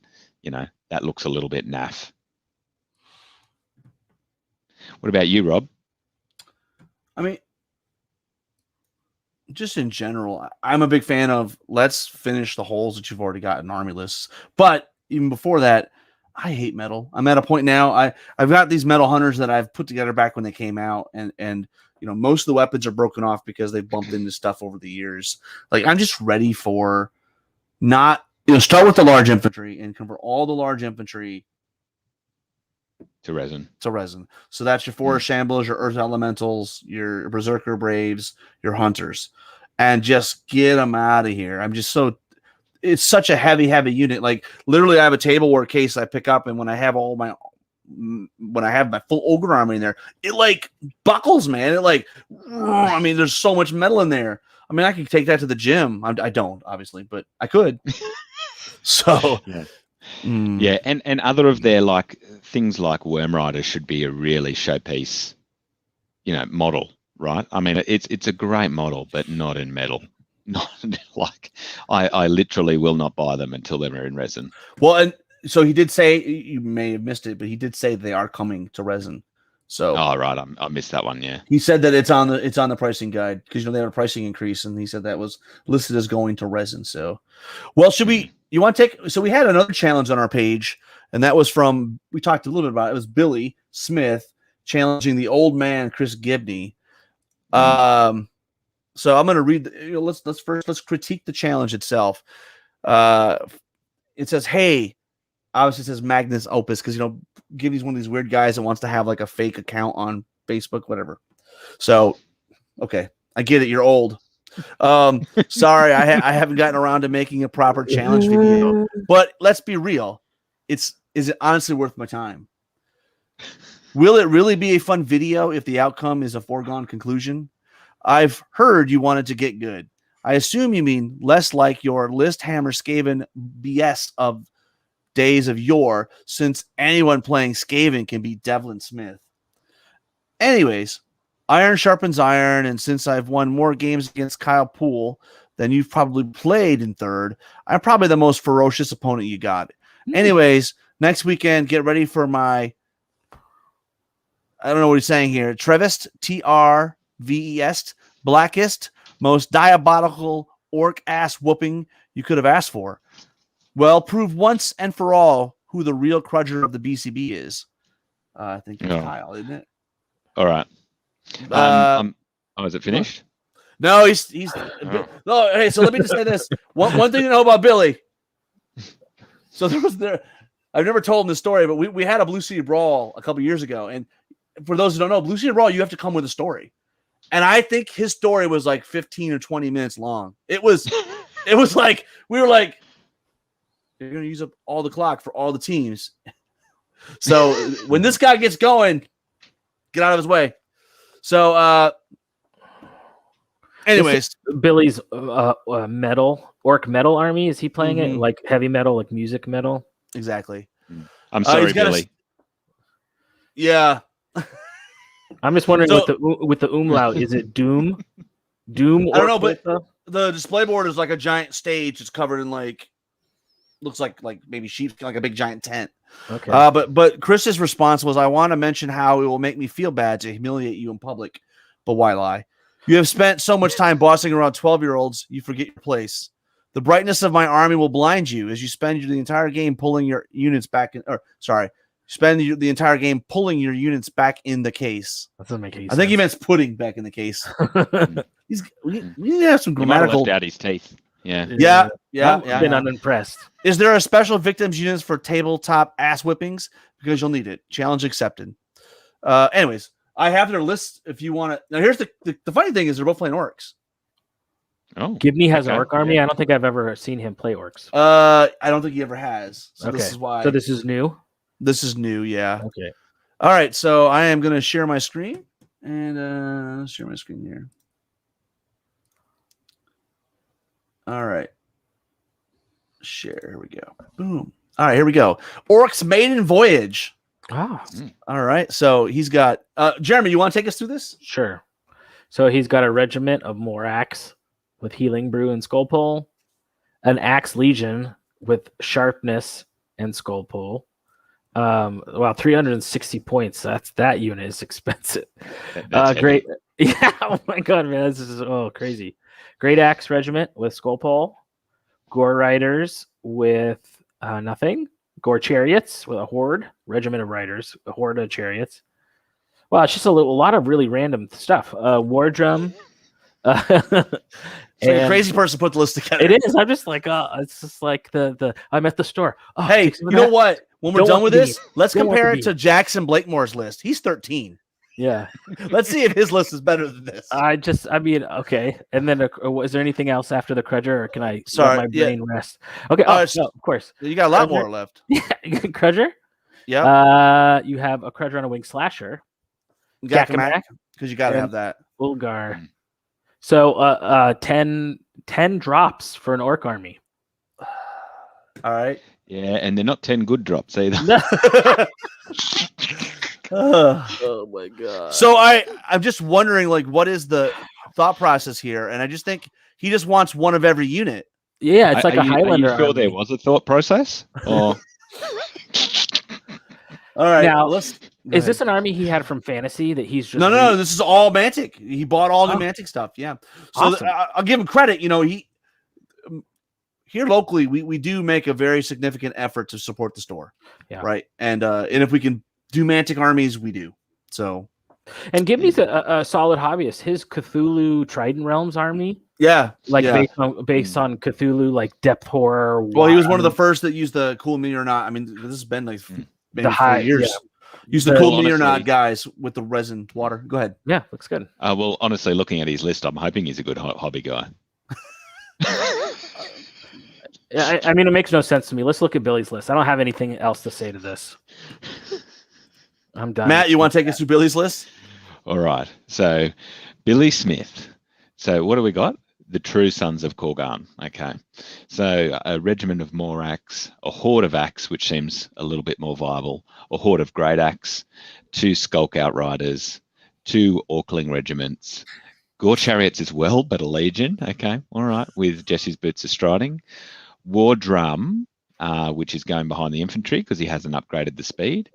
naff. What about you, Rob? I mean, just in general, I'm a big fan of let's finish the holes that you've already got in army lists. But even before that, I hate metal. I'm at a point now. I've got these metal hunters that I've put together back when they came out, and most of the weapons are broken off because they've bumped into stuff over the years. Like I'm just ready for not start with the large infantry and convert all the large infantry to resin. So that's your Forest Shamblers, your Earth Elementals, your Berserker Braves, your Hunters, and just get them out of here. It's such a heavy unit. Like literally I have a tableware case I pick up, and when I have my full ogre army in there, it like buckles, man. It there's so much metal in there. I mean, I could take that to the gym. I don't, obviously, but I could. So yeah, and other of their things like Worm Riders should be a really showpiece, model, right? I mean, it's a great model, but not in metal. Not I literally will not buy them until they're in resin. Well, and so he did say, you may have missed it, but he did say they are coming to resin. So, Oh, right. I missed that one. Yeah. he said that it's on the pricing guide because they have a pricing increase, and he said that was listed as going to resin. So, well, should we? You want to take? So we had another challenge on our page, and that was from we talked a little bit about it. It was Billy Smith challenging the old man Chris Gibney. So I'm going to read. Let's critique the challenge itself. It says, "Hey." Obviously, it says Magnus Opus because Gibney's one of these weird guys that wants to have like a fake account on Facebook, whatever. So, okay, I get it. You're old. Sorry, I haven't gotten around to making a proper challenge video. But let's be real. Is it honestly worth my time? Will it really be a fun video if the outcome is a foregone conclusion? I've heard you wanted to get good. I assume you mean less like your list hammer Skaven BS of days of yore, since anyone playing Skaven can beat Devlin Smith. Anyways, iron sharpens iron, and since I've won more games against Kyle Poole than you've probably played in third, I'm probably the most ferocious opponent you got. Anyways, next weekend, get ready for my, I don't know what he's saying here, Trevest, TRVES, blackest, most diabolical orc ass whooping you could have asked for. Well, prove once and for all who the real crudger of the BCB is. I think it's Kyle, isn't it? All right. Is it finished? No, he's. No, hey, so let me just say this. One thing to know about Billy. So I've never told him this story, but we had a Blue City Brawl a couple years ago, and for those who don't know, Blue City Brawl, you have to come with a story, and I think his story was like 15 or 20 minutes long. It was like we were like, you're going to use up all the clock for all the teams. So when this guy gets going, get out of his way. So, anyways, Billy's orc metal army. Is he playing it like heavy metal, like music metal? Exactly. I'm sorry, Billy. Yeah. I'm just wondering with the umlaut, is it Doom? Doom? I don't know, but the display board is like a giant stage. It's covered in looks like maybe sheep, like a big giant tent. Okay. But Chris's response was, I want to mention how it will make me feel bad to humiliate you in public, but why lie? You have spent so much time bossing around 12-year-olds, you forget your place. The brightness of my army will blind you as you spend the entire game pulling your units back in, the entire game pulling your units back in the case. That doesn't make any sense. I think he meant putting back in the case. We need to have some grammatical. Left out his teeth. Yeah. I've been unimpressed. Is there a special victims units for tabletop ass whippings? Because you'll need it. Challenge accepted. Anyways, I have their list if you want to. Now, here's the funny thing is they're both playing orcs. Oh, Gibney has an orc army. Yeah. I don't think I've ever seen him play orcs. I don't think he ever has. So okay. This is why. So this is new? This is new, yeah. Okay. All right, so I am going to share my screen and share my screen here. All right. Share. Here we go. Boom. All right, here we go. Orcs Maiden Voyage. Ah. All right. So he's got Jeremy, you want to take us through this? Sure. So he's got a regiment of Morax with Healing Brew and Skull Pole, an Axe Legion with Sharpness and Skull Pole. 360 points. That unit is expensive. Great. Yeah. Oh my god, man. This is crazy. Great Axe Regiment with Skull Pole, Gore Riders with nothing, Gore Chariots with a Horde, Regiment of Riders, a Horde of Chariots. Wow, it's just a lot of really random stuff. War Drum. So a crazy person put the list together. It is. I'm just like, it's just like the I'm at the store. Oh, hey, you know what? When we're done with this, let's compare it to Jackson Blakemore's list. He's 13. Yeah. Let's see if his list is better than this. Okay. And then is there anything else after the Crudger, or can I let my brain rest? Okay. No, of course. You got a lot more left. Yeah. Crudger? Yeah. You have a Crudger on a Wing Slasher. Gakamak, because you got to have that. Ulgar. So 10 drops for an orc army. All right. Yeah, and they're not 10 good drops either. Oh my god. So I'm just wondering, what is the thought process here? And I just think he just wants one of every unit. Yeah, it's like a Highlander. Are you sure there was a thought process? Or... All right. Now, Is this an army he had from Fantasy that he's just No. This is all Mantic. He bought all the Mantic stuff. Yeah. So Awesome. I'll give him credit. He here locally we do make a very significant effort to support the store. Yeah. Right. And if we can do Mantic armies, we do. So. And Gibney's a solid hobbyist. His Cthulhu Trident Realms army. Yeah. Based on Cthulhu, like depth horror. Well, he was one of the first that used the cool mini or not. I mean, this has been like maybe 4 years. Yeah. Use the cool mini or not guys with the resin water. Go ahead. Yeah, looks good. Well, honestly, looking at his list, I'm hoping he's a good hobby guy. I mean, it makes no sense to me. Let's look at Billy's list. I don't have anything else to say to this. I'm done. Matt, you want to take us through Billy's list? All right. So, Billy Smith. So, what do we got? The True Sons of Korgan. Okay. So, a regiment of Morax, a horde of Axe, which seems a little bit more viable, a horde of Great Axe, 2 Skulk Outriders, 2 Orkling regiments, Gore Chariots as well, but a Legion. Okay. All right. With Jesse's Boots of Striding, War Drum, which is going behind the infantry because he hasn't upgraded the speed.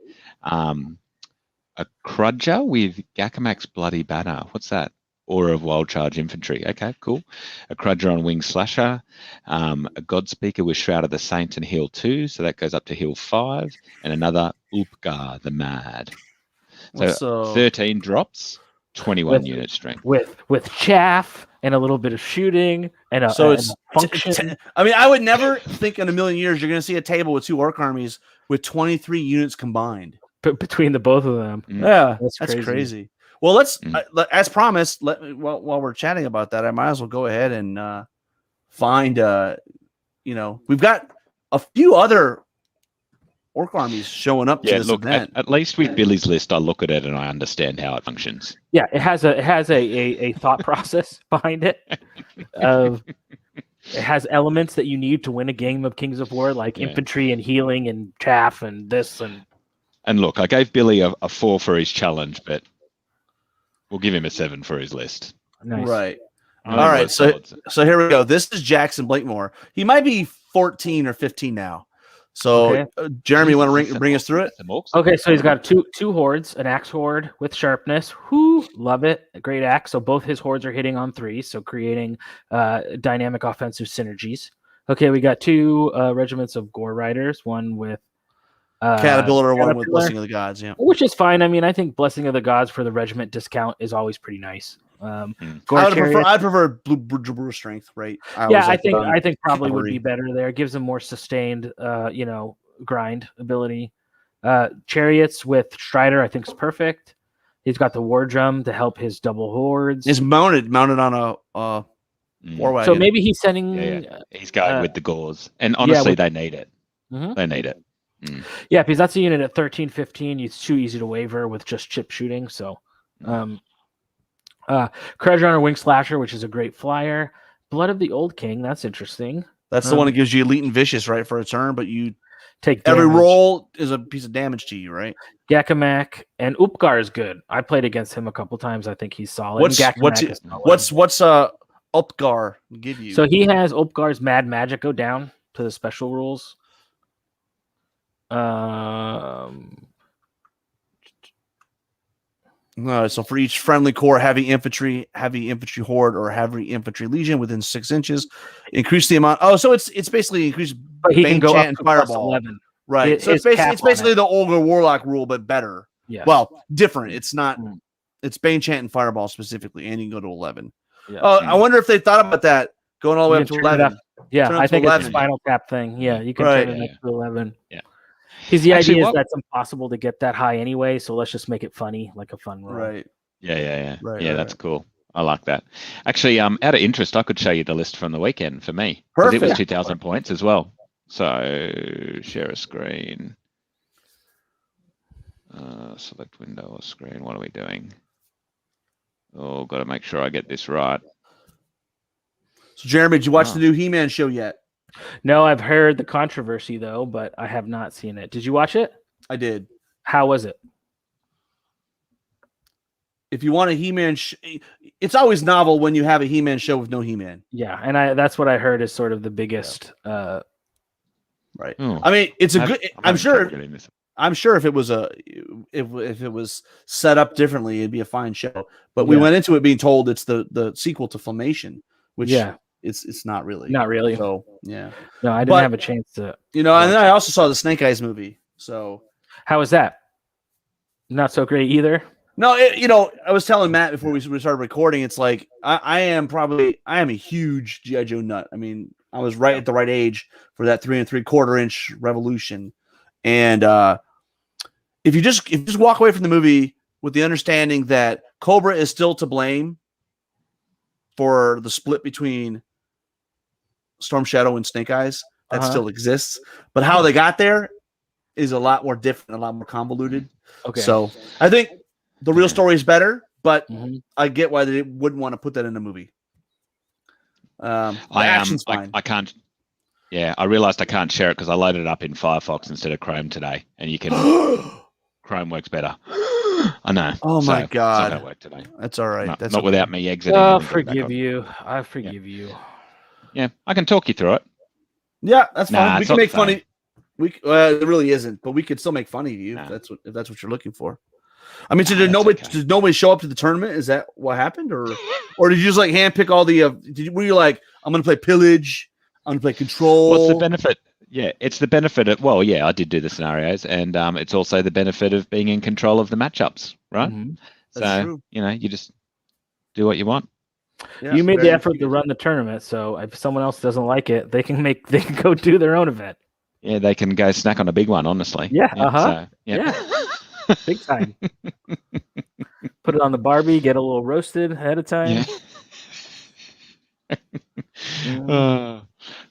A Crudger with Gakamak's Bloody Banner. What's that? Aura of Wild Charge Infantry. Okay, cool. A Crudger on Wing Slasher. A Godspeaker with Shroud of the Saint and Heal 2. So that goes up to Heal 5. And another Ulpgar the Mad. So 13 drops, 21 unit strength. With chaff and a little bit of shooting and a function. I mean, I would never think in a million years you're going to see a table with 2 orc armies with 23 units combined. Between the both of them. Yeah, that's crazy. Well, let's as promised. While we're chatting about that, I might as well go ahead and find. We've got a few other orc armies showing up to this event. At least with Billy's list, I look at it and I understand how it functions. Yeah, it has a thought process behind it. It has elements that you need to win a game of Kings of War, like infantry and healing and chaff and this and. And look, I gave Billy a 4 for his challenge, but we'll give him a 7 for his list. Nice. Right. All right. So here we go. This is Jackson Blakemore. He might be 14 or 15 now. So, Jeremy, you want to bring us through it? Okay, so he's got two hordes, an axe horde with sharpness. Whoo, love it. A great axe. So both his hordes are hitting on 3, so creating dynamic offensive synergies. Okay, we got 2 regiments of Gore Riders, one with Caterpillar, one with Blessing of the Gods, which is fine. I mean, I think Blessing of the Gods for the regiment discount is always pretty nice. I'd prefer Blue Strength, right? I think probably would be better there. It gives them more sustained, grind ability. Chariots with Strider, I think is perfect. He's got the War Drum to help his double hordes. He's mounted on a war wagon. So maybe he's sending. He's going with the Gores, and honestly, they need it. Mm-hmm. They need it. Yeah, because that's a unit at 13, 15. It's too easy to waver with just chip shooting. So, Crudger on a Wing Slasher, which is a great flyer. Blood of the Old King, that's interesting. That's the one that gives you Elite and Vicious, right, for a turn, but you take every roll is a piece of damage to you, right? Gakamak and Upgar is good. I played against him a couple times. I think he's solid. What's Upgar give you? So he has Upgar's Mad Magic go down to the special rules. So for each friendly core, heavy infantry horde, or heavy infantry legion within 6 inches, increase the amount. Oh, so it's basically increased. But he can go up to fireball. 11. Right. So it's basically the Olga Warlock rule, but better. Yeah. Well, different. It's not. It's Bane Chant and Fireball specifically, and you can go to 11. Yeah. I wonder if they thought about that going all the way up to 11. Yeah, I think it's a Spinal Tap thing. Yeah, you can turn it up to 11. Yeah. Because the idea is that's impossible to get that high anyway, so let's just make it funny, like a fun roll. Right. Yeah. That's cool. I like that. Actually, out of interest, I could show you the list from the weekend for me. Perfect. It was 2,000 points as well. So, share a screen. Select window or screen. What are we doing? Oh, got to make sure I get this right. So, Jeremy, did you watch the new He-Man show yet? No, I've heard the controversy though, but I have not seen it. Did you watch it? I did. How was it? If you want a He-Man, it's always novel when you have a He-Man show with no He-Man. Yeah, and that's what I heard is sort of the biggest. Right. I mean, it's a good. I'm I'm sure if it was if it was set up differently, it'd be a fine show. But we went into it being told it's the sequel to Filmation, which it's not really. Not really. So yeah. No, I didn't have a chance to. And then I also saw the Snake Eyes movie. So how was that? Not so great either. No, I was telling Matt before we started recording. It's like I am a huge G.I. Joe nut. I mean, I was right at the right age for that 3 3/4 inch Revolution. And if you just walk away from the movie with the understanding that Cobra is still to blame for the split between Storm Shadow and Snake Eyes, that still exists. But how they got there is a lot more different, a lot more convoluted. Okay. So I think the real story is better, but I get why they wouldn't want to put that in a movie. Action's fine. I can't. Yeah, I realized I can't share it because I loaded it up in Firefox instead of Chrome today, and you can. Chrome works better. I know. Oh my God! It's not gonna work today. That's all right. That's not without me exiting. I'll forgive you. I forgive you. Yeah, I can talk you through it. Yeah, that's fine. We can make fun of. It really isn't, but we could still make fun of you if that's what you're looking for. I mean, so did nobody show up to the tournament? Is that what happened, or did you just like handpick all the? Were you like, I'm going to play Pillage, I'm going to play Control? What's the benefit? Yeah, it's the benefit of. Well, yeah, I did do the scenarios, and it's also the benefit of being in control of the matchups, right? Mm-hmm. So true. You just do what you want. Yeah, you made the effort to run the tournament, so if someone else doesn't like it, they can go do their own event. Yeah, they can go snack on a big one. Honestly. Yeah. So, yeah. Big time. Put it on the Barbie, get a little roasted ahead of time. Yeah.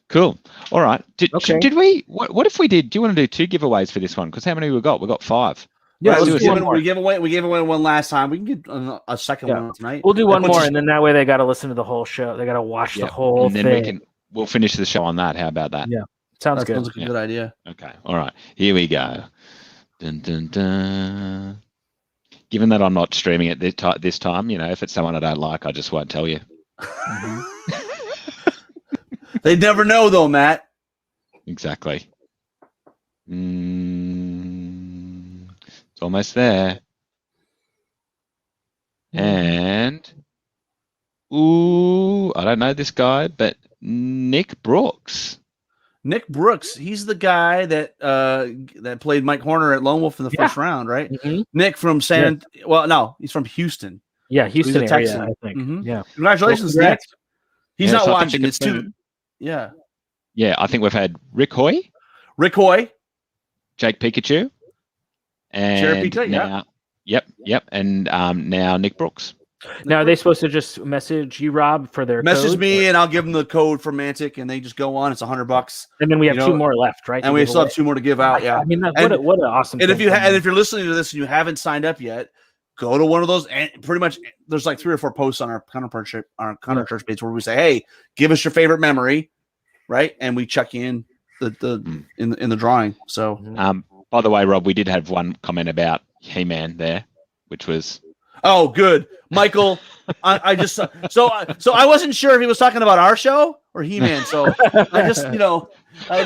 Cool. All right. Did we? What if we did? Do you want to do 2 giveaways for this one? Because how many we got? We got 5. Yeah, we gave away one last time. We can get a second one tonight. We'll do one more, and then that way they got to listen to the whole show. They got to watch the whole thing. And then we'll finish the show on that. How about that? Yeah, sounds good. Sounds like a good idea. Okay. All right. Here we go. Dun, dun, dun. Given that I'm not streaming it this time, if it's someone I don't like, I just won't tell you. They never know, though, Matt. Exactly. It's almost there. And, I don't know this guy, but Nick Brooks. Nick Brooks, he's the guy that played Mike Horner at Lone Wolf in the first round, right? Mm-hmm. Nick from he's from Houston. Yeah, Houston so area, I think. Mm-hmm. Yeah. Congratulations, Nick. He's not watching. It's too. Yeah. Yeah, I think we've had Rick Hoy, Jake Pikachu, and now, yep, and now Nick Brooks. Now, are they supposed to just message you, Rob, for their message me, and I'll give them the code for Mantic, and they just go on. It's $100, and then we have 2 more left, right? And we still have 2 more to give out. Yeah, I mean, what an awesome. And if you're listening to this and you haven't signed up yet, go to one of those. And pretty much, there's like 3 or 4 posts on our counterpart church page where we say, "Hey, give us your favorite memory," right? And we check you in in the drawing. So, by the way, Rob, we did have one comment about He-Man there, which was. Oh, good, Michael. I just so I wasn't sure if he was talking about our show or He-Man. So I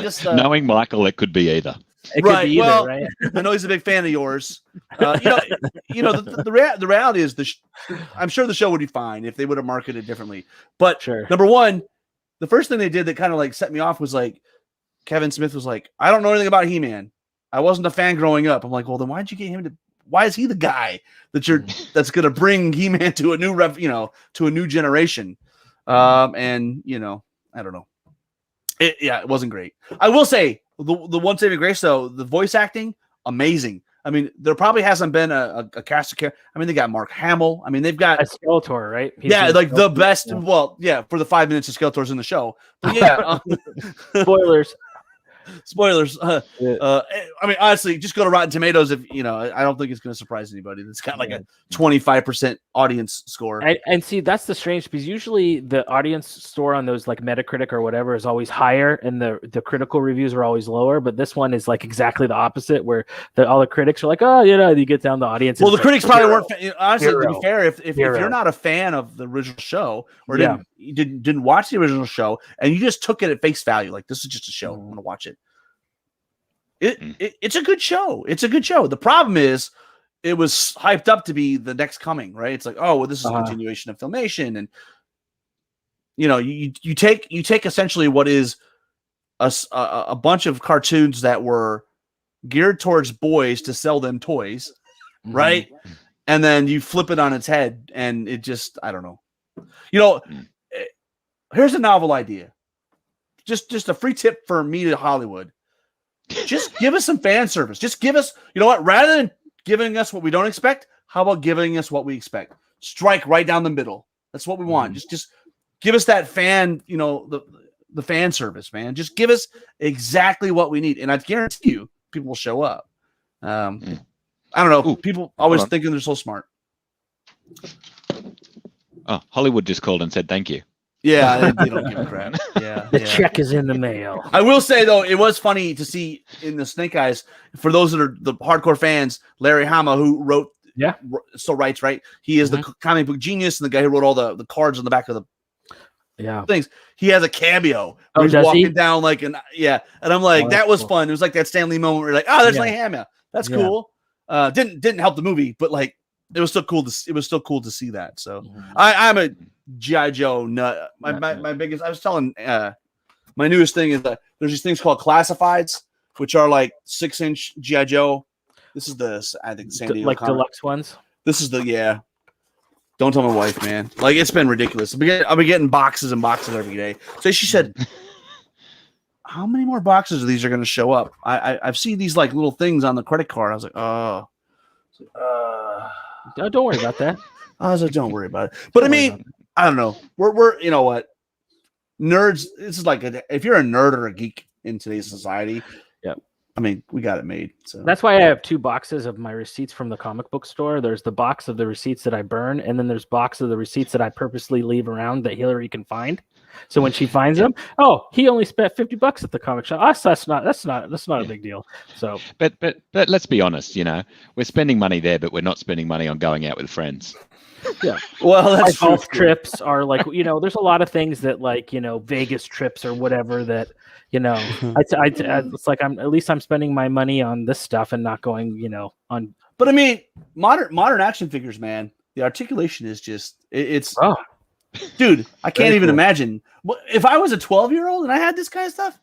just knowing Michael, it could be either. It could be either, right? I know he's a big fan of yours. The reality is I'm sure the show would be fine if they would have marketed differently. But number one, the first thing they did that kind of like set me off was like Kevin Smith was like, I don't know anything about He-Man. I wasn't a fan growing up. I'm like, well, then why'd you get him to? Why is he the guy that's going to bring He-Man to a new to a new generation? And I don't know. It wasn't great. I will say the one saving grace though, the voice acting, amazing. I mean, there probably hasn't been a cast of characters. I mean, they got Mark Hamill. I mean, they've got Skeletor, right? The best. Yeah. Well, yeah, for the 5 minutes of Skeletor's in the show. But yeah, Spoilers. I mean, honestly, just go to Rotten Tomatoes. If I don't think it's going to surprise anybody. It's got like a 25% audience score. And see, that's the strange because usually the audience score on those like Metacritic or whatever is always higher, and the critical reviews are always lower. But this one is like exactly the opposite, where all the critics are like, oh, you get down the audience. Well, the critics probably weren't. Honestly, to be fair, if you're not a fan of the original show or didn't watch the original show and you just took it at face value, like this is just a show, I'm going to watch it. It's a good show. It's a good show. The problem is, it was hyped up to be the next coming, right? It's like, oh, well, this is a continuation of Filmation, and you take essentially what is a bunch of cartoons that were geared towards boys to sell them toys, right? And then you flip it on its head, and it just, I don't know. Here's a novel idea. Just a free tip for me to Hollywood. Just give us some fan service. Just give us, you know what? Rather than giving us what we don't expect, how about giving us what we expect? Strike right down the middle. That's what we want. Just give us that fan, the fan service, man. Just give us exactly what we need, and I guarantee you, people will show up. I don't know. Ooh, people always thinking they're so smart. Oh, Hollywood just called and said thank you. Yeah, they don't give a crap. Yeah, the check is in the mail. I will say though, it was funny to see in the Snake Eyes, for those that are the hardcore fans, Larry Hama, who wrote, still writes, right? He is the comic book genius and the guy who wrote all the cards on the back of the things. He has a cameo where he's walking down and I'm like, that was fun. It was like that Stan Lee moment where you're like, oh, there's Larry Hama. That's cool. Didn't help the movie, but it was still cool to see that. So I'm a G.I. Joe nut. My biggest, I was telling my newest thing is that there's these things called classifieds, which are like 6-inch G.I. Joe. This is I think San Diego deluxe ones. This is don't tell my wife, man. It's been ridiculous. I'll be getting boxes and boxes every day. So she said, how many more boxes of these are going to show up? I've seen these little things on the credit card. I was like, oh. Don't worry about that. I was like, don't worry about it. But I mean, I don't know. We're you know what? Nerds, this is if you're a nerd or a geek in today's society, I mean, we got it made. So that's why I have 2 boxes of my receipts from the comic book store. There's the box of the receipts that I burn, and then there's box of the receipts that I purposely leave around that Hillary can find. So when she finds them, he only spent $50 at the comic shop. That's not a big deal. So, but let's be honest. We're spending money there, but we're not spending money on going out with friends. Yeah. Well, that's golf trips are there's a lot of things that Vegas trips or whatever that it's like at least I'm spending my money on this stuff and not going on. But I mean, modern action figures, man. The articulation is just it's. Dude, I can't even imagine. If I was a 12-year-old and I had this kind of stuff,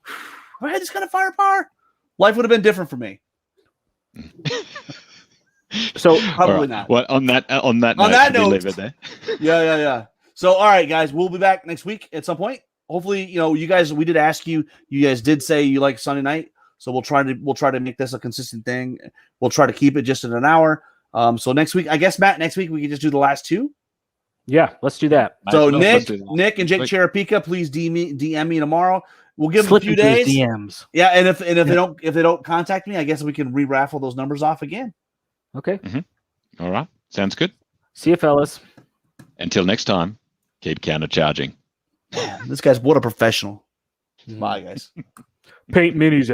if I had this kind of firepower, life would have been different for me. So probably not. Well, on that note, leave it there. Yeah. So, all right, guys, we'll be back next week at some point. Hopefully, you guys. We did ask you. You guys did say you like Sunday night, so we'll try to make this a consistent thing. We'll try to keep it just in an hour. So next week, I guess, Matt, next week we can just do the last 2. Yeah, let's do that. So Nick and Jake Cherapika, please DM me tomorrow. We'll give them a few days. DMs. Yeah, and if they don't contact me, I guess we can re-raffle those numbers off again. Okay. All right. Sounds good. See you, fellas. Until next time, keep countercharging. Man, this guy's what a professional. Bye, guys. Paint minis